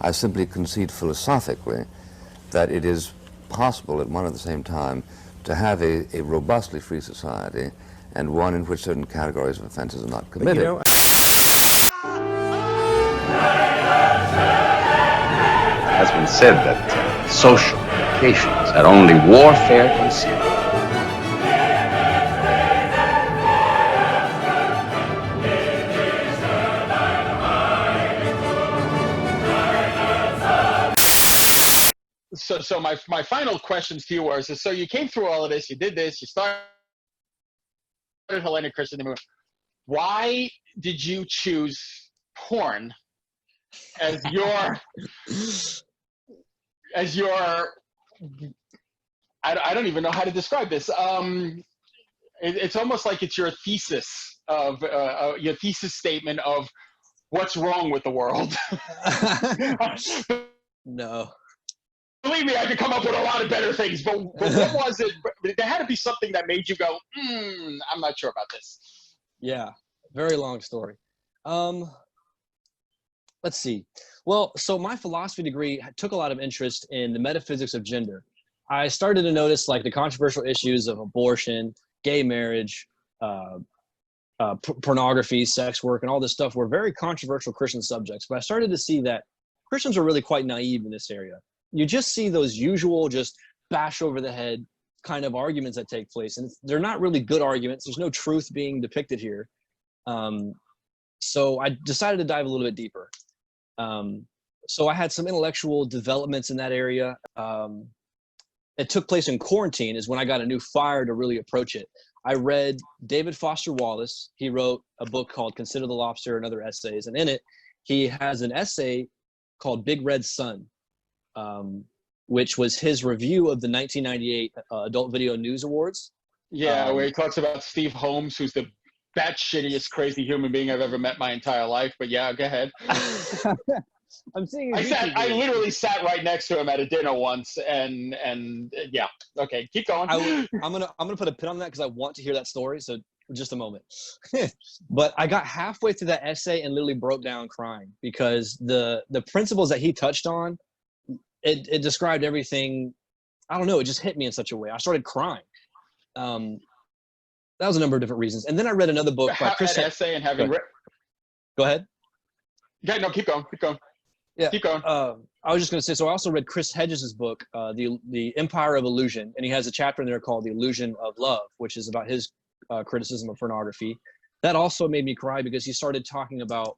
I simply concede philosophically that it is possible at one and the same time to have a robustly free society and one in which certain categories of offenses are not committed. But, It has been said that social implications are only warfare concealed. So my final questions to you was, so you came through all of this, you did this, you started Hellenic Christian movement. Why did you choose porn as your I don't even know how to describe this. It's almost like it's your thesis of your thesis statement of what's wrong with the world. No. Believe me, I could come up with a lot of better things, but what was it? There had to be something that made you go, I'm not sure about this. Yeah, very long story. Let's see. Well, so my philosophy degree took a lot of interest in the metaphysics of gender. I started to notice like the controversial issues of abortion, gay marriage, pornography, sex work, and all this stuff were very controversial Christian subjects. But I started to see that Christians are really quite naive in this area. You just see those usual just bash over the head kind of arguments that take place. And they're not really good arguments. There's no truth being depicted here. So I decided to dive a little bit deeper. So I had some intellectual developments in that area. It took place in quarantine is when I got a new fire to really approach it. I read David Foster Wallace. He wrote a book called Consider the Lobster and Other Essays. And in it, he has an essay called Big Red Sun, which was his review of the 1998 Adult Video News Awards. Yeah, where he talks about Steve Holmes, who's the bat-shittiest crazy human being I've ever met my entire life. But yeah, go ahead. I'm seeing. I literally sat right next to him at a dinner once, and yeah. Okay, keep going. I'm gonna put a pin on that because I want to hear that story. So just a moment. But I got halfway through that essay and literally broke down crying because the principles that he touched on, it described everything. I don't know. It just hit me in such a way. I started crying. That was a number of different reasons. And then I read another book by Chris. Essay and having Go ahead. Yeah, no, keep going. Yeah. Keep going. I was just going to say, so I also read Chris Hedges' book, The Empire of Illusion, and he has a chapter in there called The Illusion of Love, which is about his criticism of pornography. That also made me cry because he started talking about,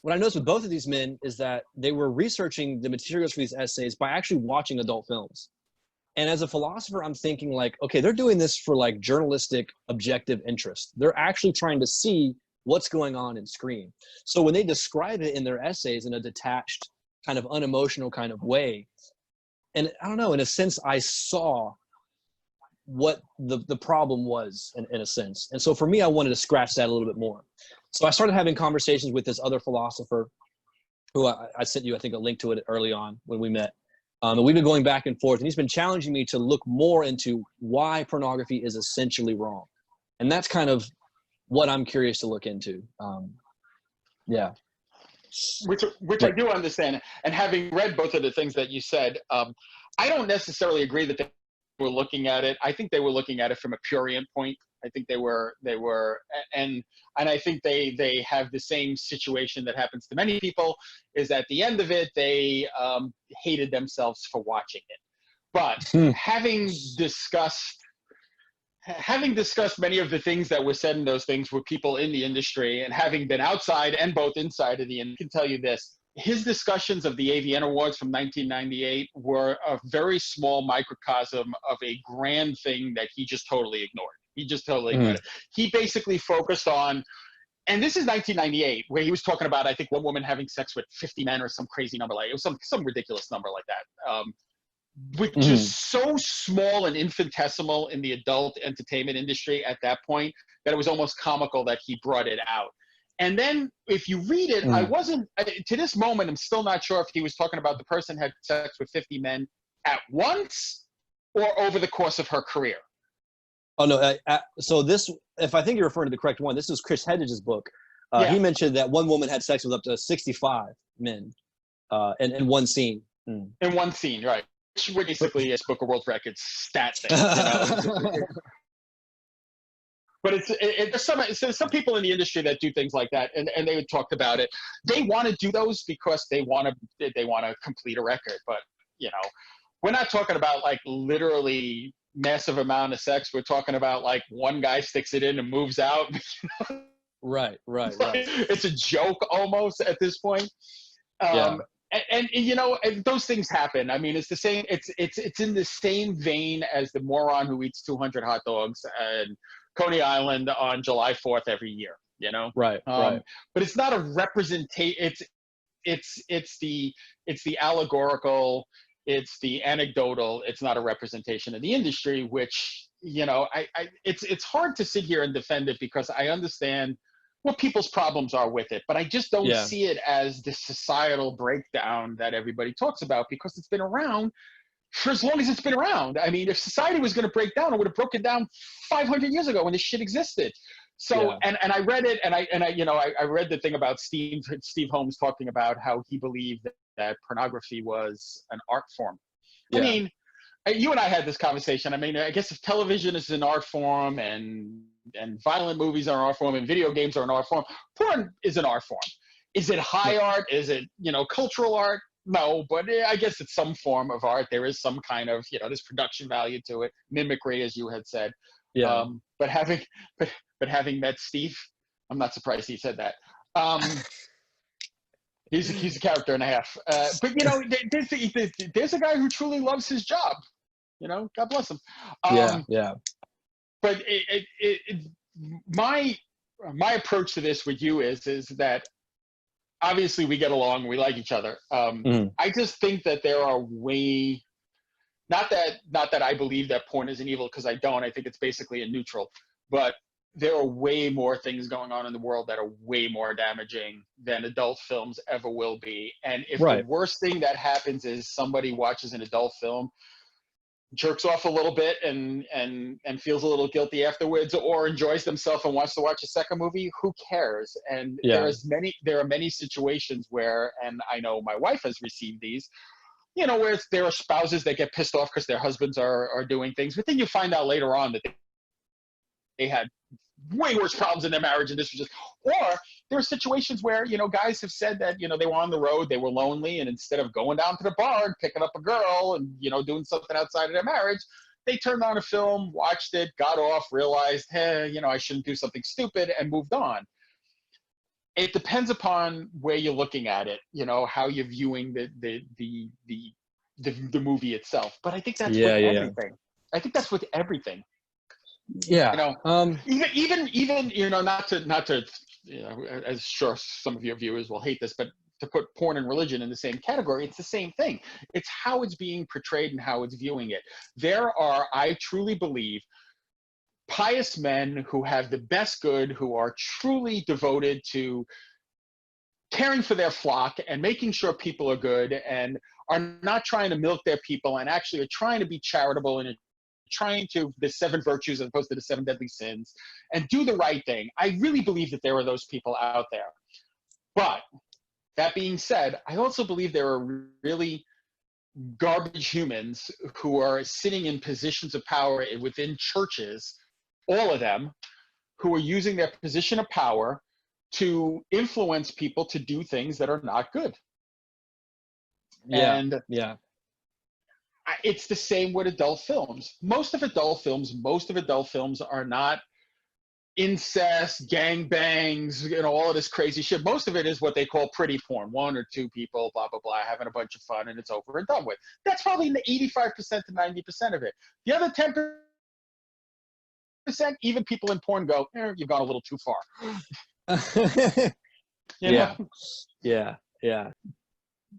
what I noticed with both of these men is that they were researching the materials for these essays by actually watching adult films. And as a philosopher, I'm thinking like, okay, they're doing this for like journalistic objective interest. They're actually trying to see what's going on in screen. So when they describe it in their essays in a detached, kind of unemotional kind of way, and I don't know, in a sense, I saw what the problem was in a sense. And so for me, I wanted to scratch that a little bit more. So I started having conversations with this other philosopher who I sent you, I think, a link to it early on when we met. And we've been going back and forth, and he's been challenging me to look more into why pornography is essentially wrong. And that's kind of what I'm curious to look into. Yeah. Which I do understand. And having read both of the things that you said, I don't necessarily agree that they were looking at it. I think they were looking at it from a purient point. I think they were, and I think they have the same situation that happens to many people, is at the end of it, they hated themselves for watching it. But having discussed many of the things that were said in those things with people in the industry, and having been outside and both inside of the industry, I can tell you this. His discussions of the AVN Awards from 1998 were a very small microcosm of a grand thing that he just totally ignored. He just totally ignored it. He basically focused on, and this is 1998, where he was talking about, I think, one woman having sex with 50 men or some crazy number, like it was some ridiculous number like that, which is so small and infinitesimal in the adult entertainment industry at that point that it was almost comical that he brought it out. And then if you read it, I wasn't, to this moment, I'm still not sure if he was talking about the person had sex with 50 men at once or over the course of her career. Oh, no. So this, if I think you're referring to the correct one, this is Chris Hedges' book. He mentioned that one woman had sex with up to 65 men. in one scene. In one scene, right? Which basically is Book of World Records stat thing, you know? But there's some people in the industry that do things like that, and they talked about it. They want to do those because they want to complete a record. But you know, we're not talking about like literally massive amount of sex. We're talking about like one guy sticks it in and moves out. Right. It's a joke almost at this point. And you know, and those things happen. I mean, it's the same. It's in the same vein as the moron who eats 200 hot dogs and Coney Island on July 4th every year. You know, right. But it's not a representation. It's the allegorical. It's the anecdotal. It's not a representation of the industry. Which, you know, it's hard to sit here and defend it because I understand what people's problems are with it, but I just don't see it as the societal breakdown that everybody talks about because it's been around for as long as it's been around. I mean, if society was going to break down, it would have broken down 500 years ago when this shit existed. So, and I read it, and I you know, I read the thing about Steve Holmes talking about how he believed that pornography was an art form. I mean, you and I had this conversation. I mean, I guess if television is an art form and violent movies are an art form and video games are an art form, porn is an art form. Is it high art? Is it, you know, cultural art? No, but I guess it's some form of art. There is some kind of, you know, there's production value to it, mimicry, as you had said. But having met Steve, I'm not surprised he said that. He's a character and a half. But you know, there's a guy who truly loves his job. You know, God bless him. But my approach to this with you is that obviously we get along, we like each other. I just think that there are not that I believe that porn is an evil, because I don't. I think it's basically a neutral. But there are way more things going on in the world that are way more damaging than adult films ever will be. And if the worst thing that happens is somebody watches an adult film, jerks off a little bit and feels a little guilty afterwards, or enjoys themselves and wants to watch a second movie, who cares? And there are many situations where, and I know my wife has received these, you know, where there are spouses that get pissed off because their husbands are doing things, but then you find out later on that they had way worse problems in their marriage, and this was just, or there are situations where, you know, guys have said that, you know, they were on the road, they were lonely, and instead of going down to the bar and picking up a girl and, you know, doing something outside of their marriage, they turned on a film, watched it, got off, realized, hey, you know, I shouldn't do something stupid, and moved on. It depends upon where you're looking at it, you know, how you're viewing the movie itself. But I think that's with everything. I think that's with everything. Yeah. You know, even you know, not to you know, as sure some of your viewers will hate this, but to put porn and religion in the same category, it's the same thing. It's how it's being portrayed and how it's viewing it. There are, I truly believe, pious men who have the best good, who are truly devoted to caring for their flock and making sure people are good, and are not trying to milk their people, and actually are trying to be charitable and trying to, the 7 virtues as opposed to the 7 deadly sins, and do the right thing. I really believe that there are those people out there. But that being said, I also believe there are really garbage humans who are sitting in positions of power within churches, all of them, who are using their position of power to influence people to do things that are not good. It's the same with adult films. Most of adult films are not incest, gangbangs, you know, all of this crazy shit. Most of it is what they call pretty porn. 1 or 2 people, blah, blah, blah, having a bunch of fun, and it's over and done with. That's probably 85% to 90% of it. The other 10%, even people in porn go, you've gone a little too far. You know? Yeah.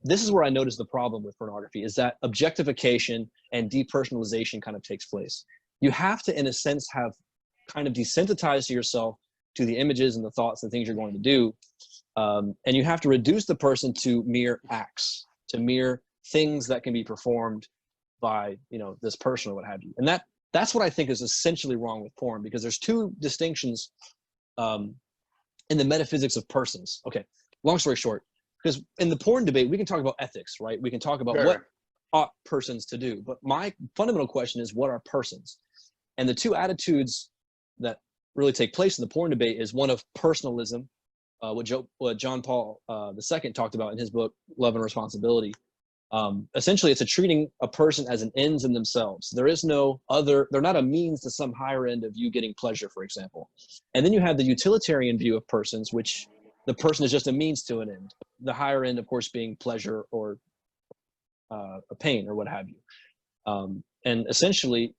This is where I notice the problem with pornography, is that objectification and depersonalization kind of takes place. You have to, in a sense, have kind of desensitized yourself to the images and the thoughts and things you're going to do. And you have to reduce the person to mere acts, to mere things that can be performed by, you know, this person or what have you. And that's what I think is essentially wrong with porn, because there's 2 distinctions in the metaphysics of persons. Okay, long story short, because in the porn debate, we can talk about ethics, right? We can talk about what ought persons to do. But my fundamental question is, what are persons? And the two attitudes that really take place in the porn debate is one of personalism, what John Paul II talked about in his book, Love and Responsibility. Essentially, it's treating a person as an ends in themselves. There is no other, they're not a means to some higher end of you getting pleasure, for example. And then you have the utilitarian view of persons, which the person is just a means to an end. The higher end, of course, being pleasure or a pain or what have you. And essentially,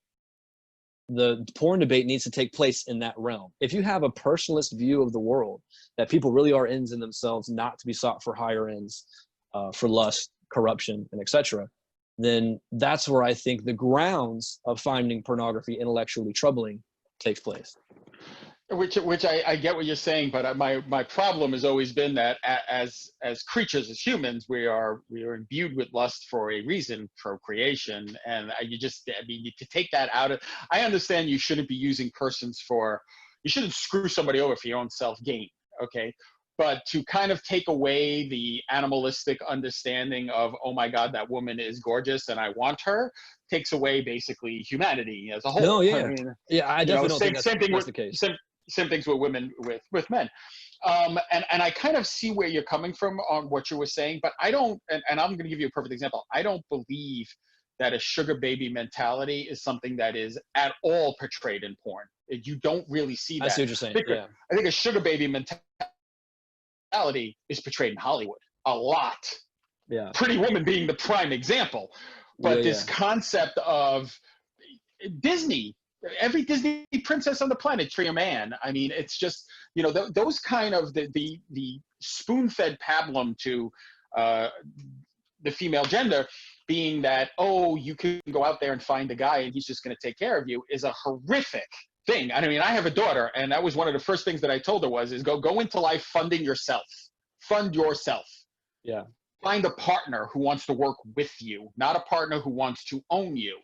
the porn debate needs to take place in that realm. If you have a personalist view of the world, that people really are ends in themselves, not to be sought for higher ends, for lust, corruption, and etc., then that's where I think the grounds of finding pornography intellectually troubling takes place. Which I get what you're saying, but my problem has always been that as creatures, as humans, we are imbued with lust for a reason, procreation, and to take that out of, I understand you shouldn't be using persons you shouldn't screw somebody over for your own self-gain, okay? But to kind of take away the animalistic understanding of, oh my God, that woman is gorgeous and I want her, takes away basically humanity as a whole. No, yeah. I mean, I definitely don't think that's the case. Same things with women, with men. And I kind of see where you're coming from on what you were saying, but I don't, and I'm going to give you a perfect example. I don't believe that a sugar baby mentality is something that is at all portrayed in porn. You don't really see that. I see what you're saying. I think a sugar baby mentality is portrayed in Hollywood a lot. Yeah. Pretty Woman being the prime example. But this concept of Disney, every Disney princess on the planet, treat a man. I mean, it's just, those kind of the spoon-fed pablum to the female gender being that, oh, you can go out there and find a guy and he's just going to take care of you, is a horrific thing. I mean, I have a daughter, and that was one of the first things that I told her is go into life funding yourself. Fund yourself. Yeah. Find a partner who wants to work with you, not a partner who wants to own you.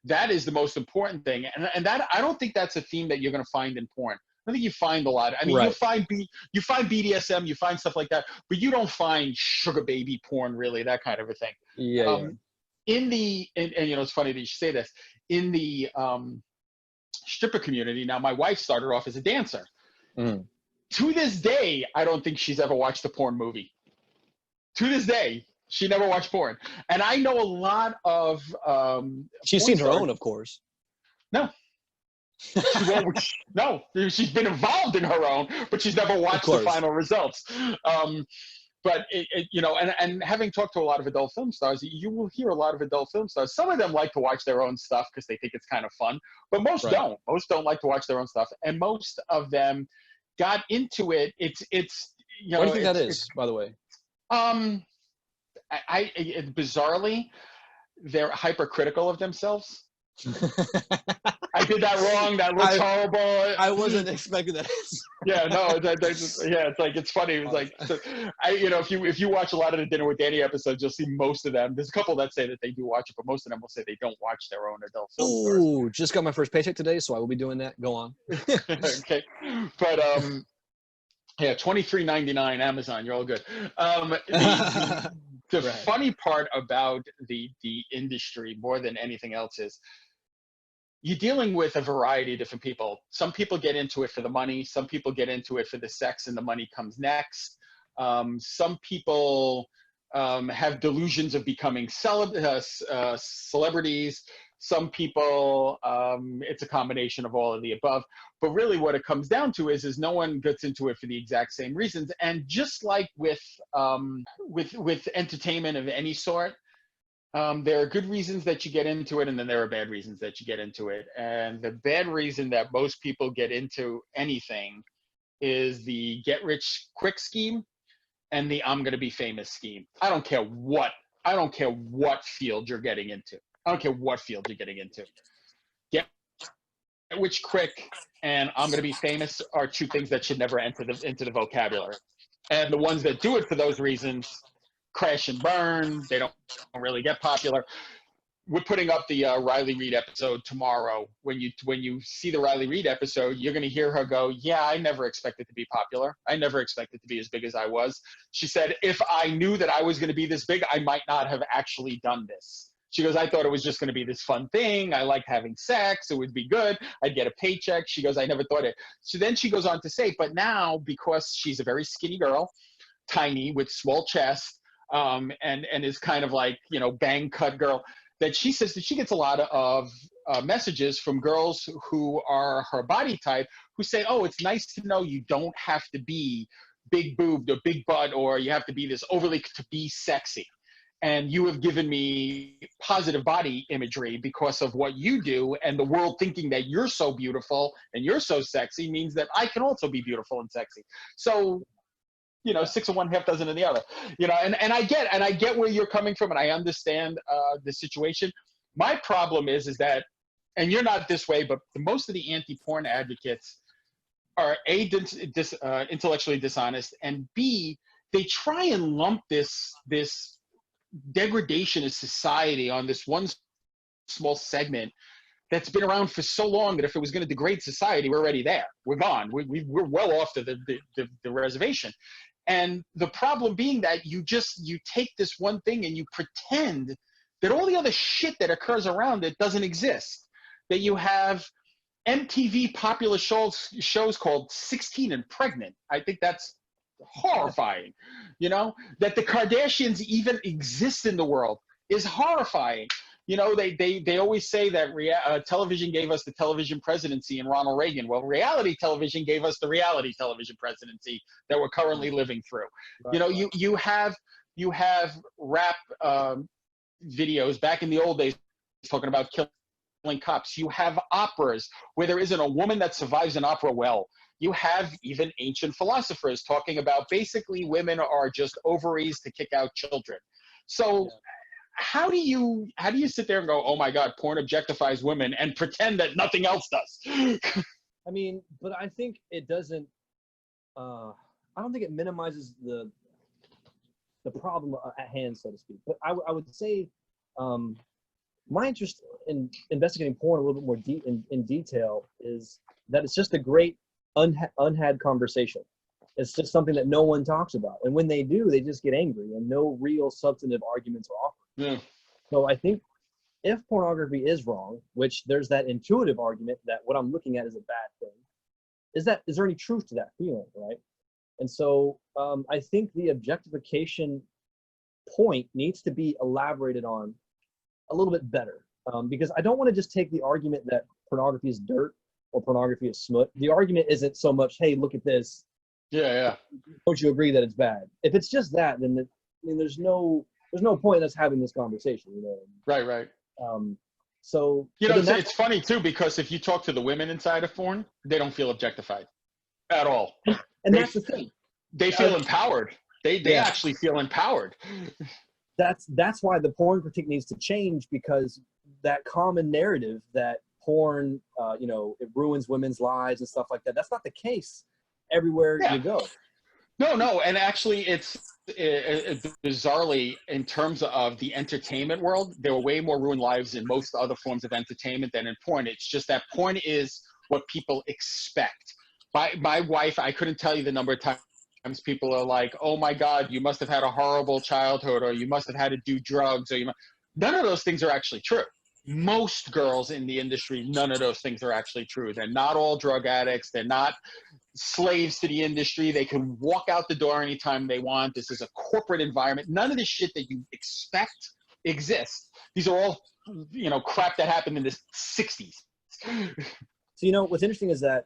That is the most important thing. And that, I don't think that's a theme that you're going to find in porn. I think you find a lot. I mean, right. you find BDSM, you find stuff like that, but you don't find sugar baby porn, really, that kind of a thing. Yeah. And it's funny that you say this. In the stripper community, now my wife started off as a dancer. To this day, I don't think she's ever watched a porn movie. To this day, she never watched porn. And I know a lot of she's seen her own, of course. No. She won't, no, she's been involved in her own, but she's never watched the final results. But and having talked to a lot of adult film stars, you will hear a lot of adult film stars. Some of them like to watch their own stuff because they think it's kind of fun, but most don't. Most don't like to watch their own stuff, and most of them got into it. It's What do you think that is, by the way? Bizarrely, they're hypercritical of themselves. I did that wrong. That looks horrible. I wasn't expecting that. Yeah, no, it's like, it's funny. It's like, if you watch a lot of the Dinner with Dani episodes, you'll see most of them. There's a couple that say that they do watch it, but most of them will say they don't watch their own adult films. Ooh, just got my first paycheck today, so I will be doing that. Go on. Okay, but yeah, $23.99 Amazon. You're all good. The funny part about the industry, more than anything else, is you're dealing with a variety of different people. Some people get into it for the money. Some people get into it for the sex, and the money comes next. Some people have delusions of becoming celebrities. Some people, it's a combination of all of the above. But really what it comes down to is no one gets into it for the exact same reasons. And just like with entertainment of any sort, there are good reasons that you get into it, and then there are bad reasons that you get into it. And the bad reason that most people get into anything is the get-rich-quick scheme and the I'm going to be famous scheme. I don't care what field you're getting into. I don't care what field you're getting into. Get rich quick and I'm going to be famous are two things that should never enter into the vocabulary. And the ones that do it for those reasons crash and burn. They don't really get popular. we're putting up the Riley Reid episode tomorrow. When you see the Riley Reid episode, you're going to hear her go, yeah, I never expected to be popular. I never expected to be as big as I was. She said, if I knew that I was going to be this big, I might not have actually done this. She goes, I thought it was just going to be this fun thing. I liked having sex. It would be good. I'd get a paycheck. She goes, I never thought it. So then she goes on to say, but now, because she's a very skinny girl, tiny with small chest, and is kind of like, you know, bang cut girl, that she says that she gets a lot of messages from girls who are her body type who say, oh, it's nice to know you don't have to be big boobed or big butt, or you have to be this overly to be sexy. And you have given me positive body imagery because of what you do, and the world thinking that you're so beautiful and you're so sexy means that I can also be beautiful and sexy. So, you know, 6 of one, half dozen of the other, you know, and I get where you're coming from, and I understand the situation. My problem is that, and you're not this way, but most of the anti-porn advocates are A, intellectually dishonest, and B, they try and lump this degradation of society on this one small segment that's been around for so long that if it was going to degrade society, we're already there. We're gone. We're well off to the reservation. And the problem being that you take this one thing and you pretend that all the other shit that occurs around it doesn't exist. That you have MTV popular shows called 16 and Pregnant. I think that's horrifying. You know, that the Kardashians even exist in the world is horrifying. You know, they always say that television gave us the television presidency in Ronald Reagan. Well, reality television gave us the reality television presidency that we're currently living through. Right. You know, you have rap videos back in the old days talking about killing cops. You have operas where there isn't a woman that survives an opera well. You have even ancient philosophers talking about basically women are just ovaries to kick out children. So. Yeah. How do you sit there and go, oh my God, porn objectifies women, and pretend that nothing else does? I mean, but I think it doesn't. I don't think it minimizes the problem at hand, so to speak. But I would say my interest in investigating porn a little bit more in detail is that it's just a great unhad conversation. It's just something that no one talks about, and when they do, they just get angry, and no real substantive arguments are offered. Yeah. So I think if pornography is wrong, which there's that intuitive argument that what I'm looking at is a bad thing, is there any truth to that feeling, right? And so I think the objectification point needs to be elaborated on a little bit better, because I don't want to just take the argument that pornography is dirt or pornography is smut. The argument isn't so much, hey, look at this. Yeah. Don't you agree that it's bad? If it's just that, then there's no point in us having this conversation, you know. Right. So you know, it's funny too, because if you talk to the women inside of porn, they don't feel objectified at all. And that's the thing. They feel empowered. They actually feel empowered. That's why the porn critique needs to change, because that common narrative that porn, you know, it ruins women's lives and stuff like that. That's not the case everywhere you go. No, and actually it's bizarrely, in terms of the entertainment world, there were way more ruined lives in most other forms of entertainment than in porn. It's just that porn is what people expect. My wife, I couldn't tell you the number of times people are like, oh my God, you must have had a horrible childhood, or you must have had to do drugs, or none of those things are actually true. Most girls in the industry, none of those things are actually true. They're not all drug addicts. They're not slaves to the industry. They can walk out the door anytime they want. This is a corporate environment. None of the shit that you expect exists. These are all, you know, crap that happened in the 60s. So, you know, what's interesting is that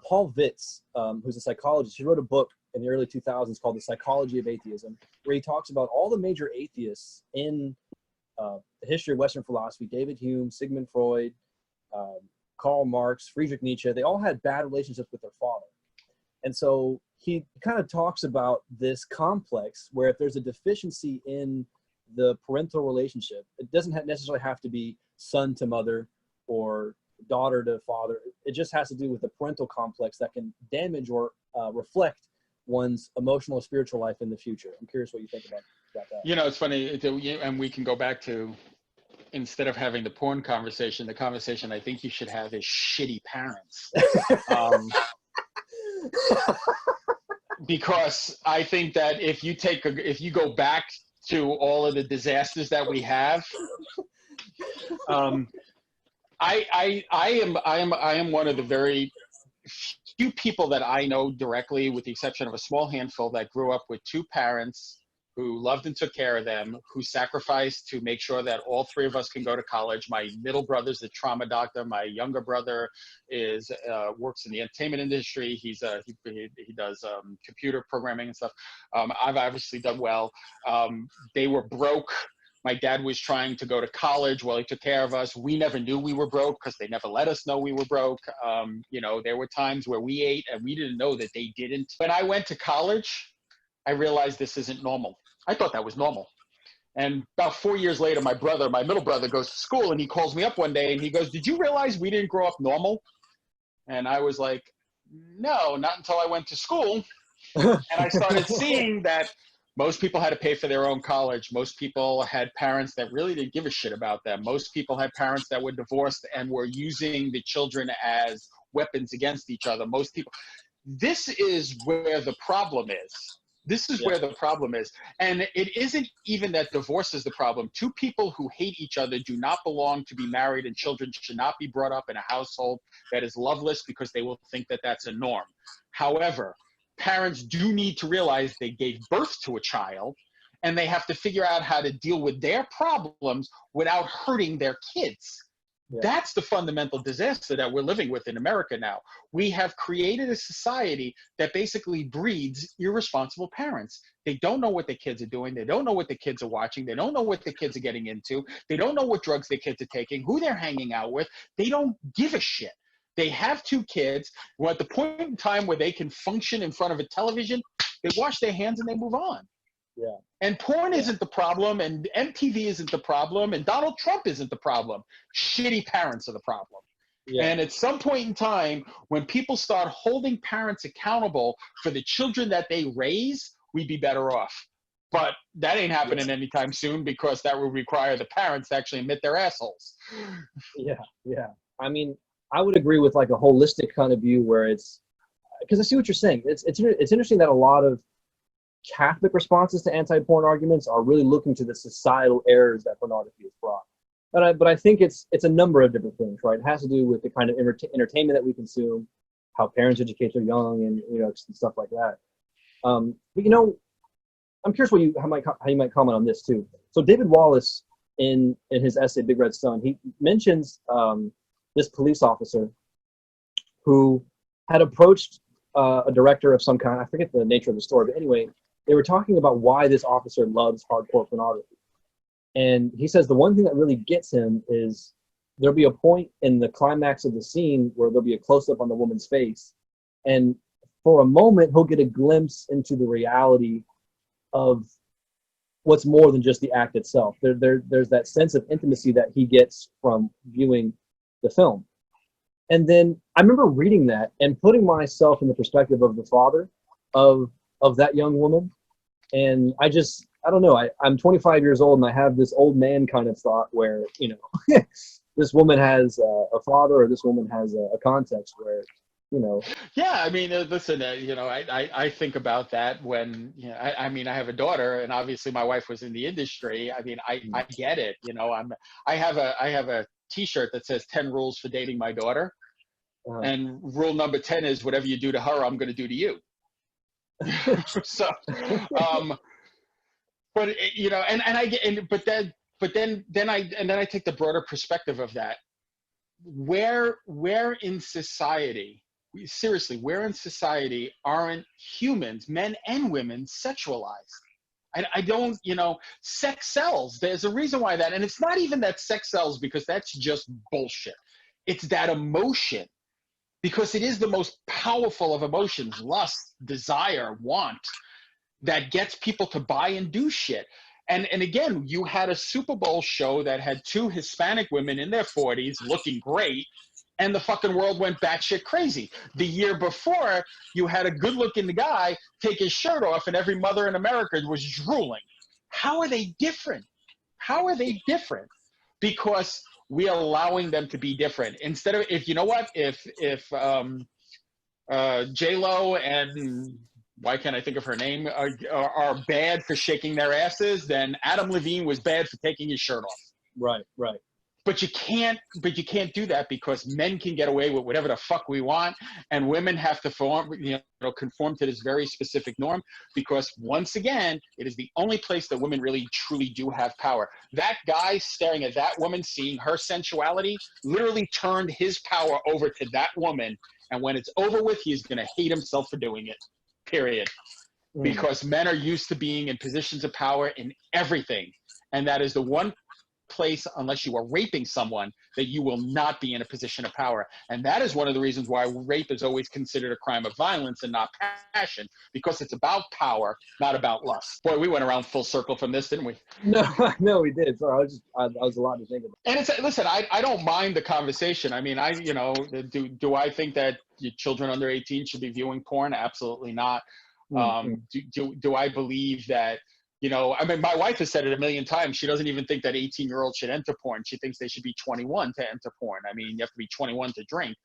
Paul Vitz, who's a psychologist, he wrote a book in the early 2000s called The Psychology of Atheism, where he talks about all the major atheists in the history of Western philosophy: David Hume, Sigmund Freud, Karl Marx, Friedrich Nietzsche. They all had bad relationships with their father. And so he kind of talks about this complex where if there's a deficiency in the parental relationship, it doesn't necessarily have to be son to mother or daughter to father. It just has to do with the parental complex that can damage or reflect one's emotional or spiritual life in the future. I'm curious what you think about that. You know, it's funny, and we can go back to instead of having the porn conversation, the conversation I think you should have is shitty parents. Because I think that if you go back to all of the disasters that we have, I am one of the very few people that I know directly, with the exception of a small handful, that grew up with two parents who loved and took care of them, who sacrificed to make sure that all three of us can go to college. My middle brother's the trauma doctor. My younger brother is works in the entertainment industry. He does computer programming and stuff. I've obviously done well. They were broke. My dad was trying to go to college while he took care of us. We never knew we were broke because they never let us know we were broke. You know, there were times where we ate and we didn't know that they didn't. When I went to college, I realized this isn't normal. I thought that was normal. And about 4 years later, my middle brother, goes to school, and he calls me up one day and he goes, "Did you realize we didn't grow up normal?" And I was like, "No, not until I went to school." And I started seeing that most people had to pay for their own college. Most people had parents that really didn't give a shit about them. Most people had parents that were divorced and were using the children as weapons against each other. Most people, this is where the problem is. This is where the problem is. And it isn't even that divorce is the problem. Two people who hate each other do not belong to be married, and children should not be brought up in a household that is loveless because they will think that that's a norm. However, parents do need to realize they gave birth to a child, and they have to figure out how to deal with their problems without hurting their kids. Yeah. That's the fundamental disaster that we're living with in America now. We have created a society that basically breeds irresponsible parents. They don't know what the kids are doing. They don't know what the kids are watching. They don't know what the kids are getting into. They don't know what drugs the kids are taking, who they're hanging out with. They don't give a shit. They have two kids. We're at the point in time where they can function in front of a television. They wash their hands and they move on. Yeah. And porn isn't the problem, and MTV isn't the problem, and Donald Trump isn't the problem. Shitty parents are the problem. Yeah. And at some point in time, when people start holding parents accountable for the children that they raise, we'd be better off. But that ain't happening anytime soon, because that would require the parents to actually admit they're assholes. Yeah, yeah. I mean, I would agree with like a holistic kind of view where it's, because I see what you're saying. It's interesting that a lot of Catholic responses to anti-porn arguments are really looking to the societal errors that pornography has brought. But I think it's a number of different things, right? It has to do with the kind of entertainment that we consume, how parents educate their young, and stuff like that. But I'm curious how you might comment on this too. So David Wallace, in his essay Big Red Sun, he mentions this police officer who had approached a director of some kind. I forget the nature of the story, but anyway, they were talking about why this officer loves hardcore pornography. And he says the one thing that really gets him is there'll be a point in the climax of the scene where there'll be a close-up on the woman's face. And for a moment, he'll get a glimpse into the reality of what's more than just the act itself. There's that sense of intimacy that he gets from viewing the film. And then I remember reading that and putting myself in the perspective of the father of that young woman. And I don't know, I'm 25 years old and I have this old man kind of thought where, this woman has a father, or this woman has a context where, Yeah, I mean, listen, I think about that when, I have a daughter, and obviously my wife was in the industry. I mean, I get it. I have a T-shirt that says 10 rules for dating my daughter. And rule number 10 is whatever you do to her, I'm going to do to you. So, but then I take the broader perspective of that. Where in society, seriously, where in society aren't humans, men and women, sexualized? I don't, sex sells. There's a reason why that, and it's not even that sex sells because that's just bullshit. It's that emotion, because it is the most powerful of emotions, lust, desire, want, that gets people to buy and do shit. And again, you had a Super Bowl show that had two Hispanic women in their 40s looking great, and the fucking world went batshit crazy. The year before, you had a good-looking guy take his shirt off, and every mother in America was drooling. How are they different? How are they different? because we're allowing them to be different. Instead of, if you know what, if J-Lo and, why can't I think of her name, are bad for shaking their asses, then Adam Levine was bad for taking his shirt off. Right. But you can't do that, because men can get away with whatever the fuck we want, and women have to conform to this very specific norm, because once again, it is the only place that women really truly do have power. That guy staring at that woman, seeing her sensuality, literally turned his power over to that woman, and when it's over with, he's going to hate himself for doing it, period. Because men are used to being in positions of power in everything, and that is the one place, unless you are raping someone, that you will not be in a position of power. And that is one of the reasons why rape is always considered a crime of violence and not passion, because it's about power, not about lust. Boy, we went around full circle from this, didn't we? No, we did. Sorry, I was a lot to think about. And it's, listen, I don't mind the conversation. I mean, do I think that children under 18 should be viewing porn? Absolutely not. Do I believe that, I mean, my wife has said it a million times. She doesn't even think that 18-year-olds should enter porn. She thinks they should be 21 to enter porn. I mean, you have to be 21 to drink.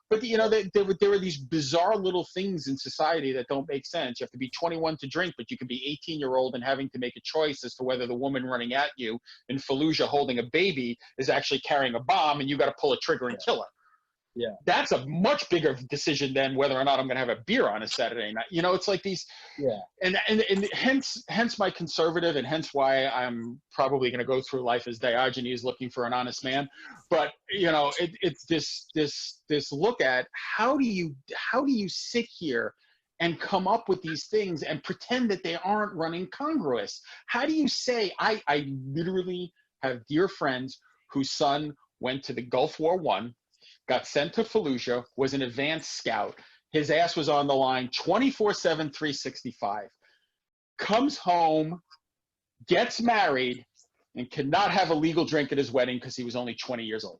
But, there are these bizarre little things in society that don't make sense. You have to be 21 to drink, but you can be 18-year-old and having to make a choice as to whether the woman running at you in Fallujah holding a baby is actually carrying a bomb, and you got to pull a trigger and kill her. Yeah. That's a much bigger decision than whether or not I'm going to have a beer on a Saturday night. It's like these, and hence my conservative, and hence why I'm probably going to go through life as Diogenes looking for an honest man. But, it's this look at how do you sit here and come up with these things and pretend that they aren't running congruous? How do you say, I literally have dear friends whose son went to the Gulf War I, got sent to Fallujah, was an advanced scout. His ass was on the line 24/7, 365. Comes home, gets married, and cannot have a legal drink at his wedding because he was only 20 years old.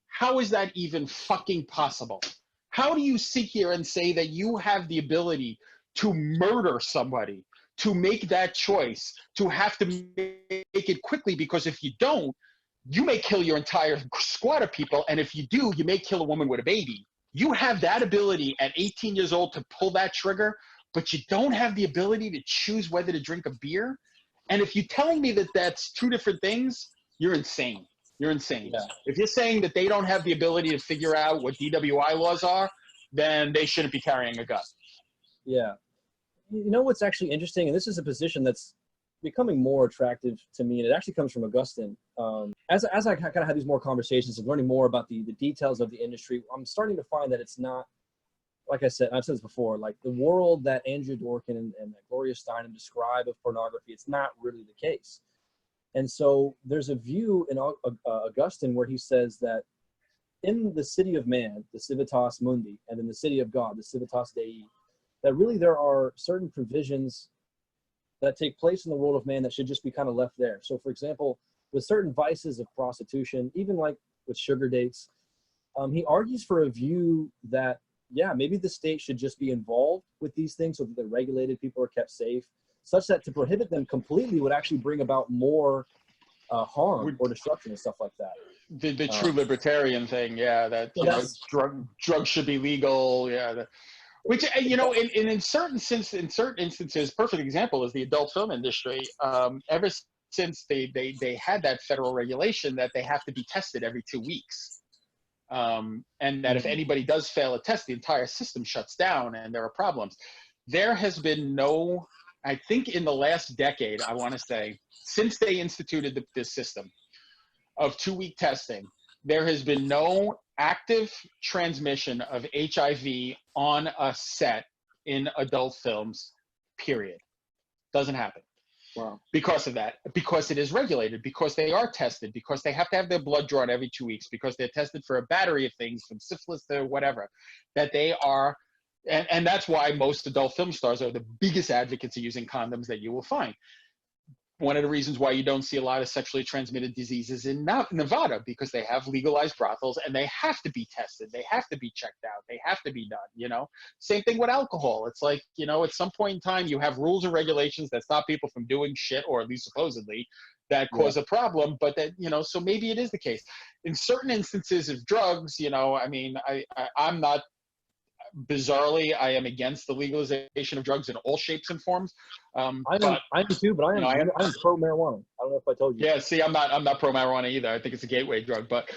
How is that even fucking possible? How do you sit here and say that you have the ability to murder somebody, to make that choice, to have to make it quickly, because if you don't, you may kill your entire squad of people, and if you do, you may kill a woman with a baby. You have that ability at 18 years old to pull that trigger, but you don't have the ability to choose whether to drink a beer? And if you're telling me that that's two different things, you're insane. You're insane. Yeah. If you're saying that they don't have the ability to figure out what DWI laws are, then they shouldn't be carrying a gun. Yeah. What's actually interesting, and this is a position that's becoming more attractive to me, and it actually comes from Augustine. As I kind of have these more conversations and learning more about the details of the industry, I'm starting to find that it's not, like I said, I've said this before, like the world that Andrew Dworkin and Gloria Steinem describe of pornography, it's not really the case. And so there's a view in Augustine where he says that in the city of man, the civitas mundi, and in the city of God, the civitas Dei, that really there are certain provisions that take place in the world of man that should just be kind of left there. So for example, with certain vices of prostitution, even like with sugar dates, he argues for a view that, yeah, maybe the state should just be involved with these things so that they're regulated, people are kept safe, such that to prohibit them completely would actually bring about more harm or destruction and stuff like that. The true libertarian thing, that drugs should be legal, which in certain instances, perfect example is the adult film industry. Ever since they had that federal regulation that they have to be tested every 2 weeks, and that if anybody does fail a test, the entire system shuts down and there are problems. There has been no, I think in the last decade, I want to say, since they instituted this system of 2-week testing, there has been no active transmission of HIV on a set in adult films, period. Doesn't happen. Wow. Because of that, because it is regulated, because they are tested, because they have to have their blood drawn every 2 weeks, because they're tested for a battery of things, from syphilis to whatever, that they are, and that's why most adult film stars are the biggest advocates of using condoms that you will find. One of the reasons why you don't see a lot of sexually transmitted diseases in Nevada, because they have legalized brothels and they have to be tested. They have to be checked out. They have to be done, Same thing with alcohol. It's like, at some point in time, you have rules and regulations that stop people from doing shit, or at least supposedly, that cause a problem, but that, you know, so maybe it is the case. In certain instances of drugs, you know, I mean, I'm not, bizarrely, I am against the legalization of drugs in all shapes and forms. I am too, but I'm pro marijuana. I don't know if I told you. Yeah, see, I'm not pro marijuana either. I think it's a gateway drug, but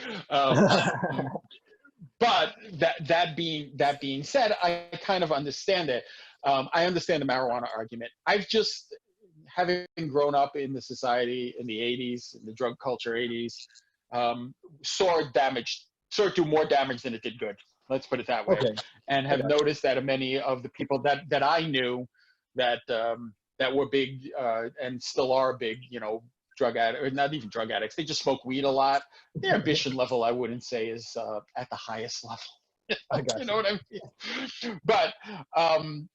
but that being said, I kind of understand it. I understand the marijuana argument. I've just, having grown up in the society in the 80s, in the drug culture 80s, saw it do more damage than it did good. Let's put it that way. Okay. And have noticed that many of the people that I knew that were big and still are big, you know, drug addicts, or not even drug addicts, they just smoke weed a lot. Their ambition level, I wouldn't say, is at the highest level. I got you know what I mean? But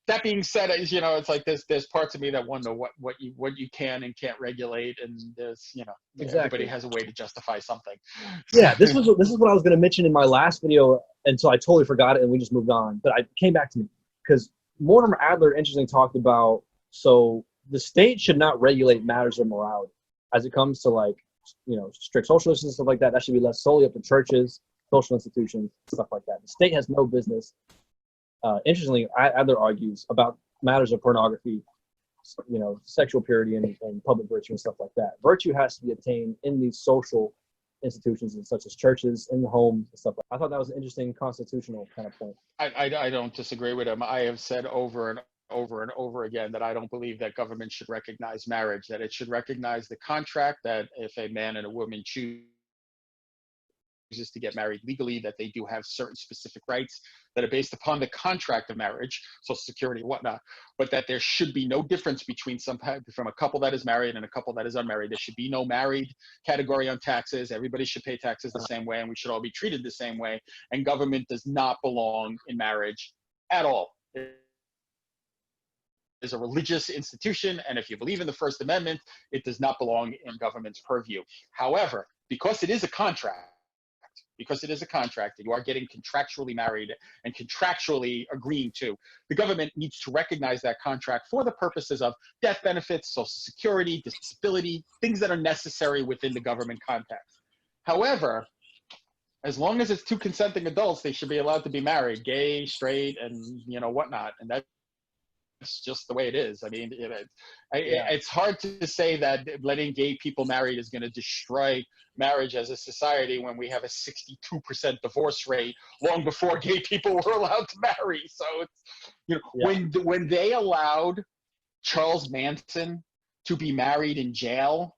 that being said, you know, it's like there's parts of me that wonder what you can and can't regulate, and there's, you know, everybody has a way to justify something. Yeah, this is what I was going to mention in my last video until I totally forgot it and we just moved on. But it came back to me because Mortimer Adler interestingly talked about, so the state should not regulate matters of morality as it comes to, like, you know, strict socialists and stuff like that. That should be left solely up to churches, social institutions, stuff like that. The state has no business. Interestingly, Adler argues about matters of pornography, you know, sexual purity and public virtue and stuff like that. Virtue has to be attained in these social institutions, such as churches, in the homes, and stuff like that. I thought that was an interesting constitutional kind of point. I don't disagree with him. I have said over and over again that I don't believe that government should recognize marriage, that it should recognize the contract, that if a man and a woman choose to get married legally, that they do have certain specific rights that are based upon the contract of marriage, Social Security and whatnot, but that there should be no difference between from a couple that is married and a couple that is unmarried. There should be no married category on taxes. Everybody should pay taxes the same way, and we should all be treated the same way. And government does not belong in marriage at all. It is a religious institution, and if you believe in the First Amendment, it does not belong in government's purview. However, because it is a contract, and you are getting contractually married and contractually agreeing to, the government needs to recognize that contract for the purposes of death benefits, Social Security, disability, things that are necessary within the government context. However, as long as it's two consenting adults, they should be allowed to be married, gay, straight, and, you know, whatnot. And that's just the way it is. I mean, it's hard to say that letting gay people married is going to destroy marriage as a society when we have a 62% divorce rate long before gay people were allowed to marry. So it's, you know, when they allowed Charles Manson to be married in jail,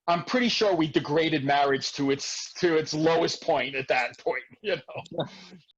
I'm pretty sure we degraded marriage to its lowest point at that point, you know.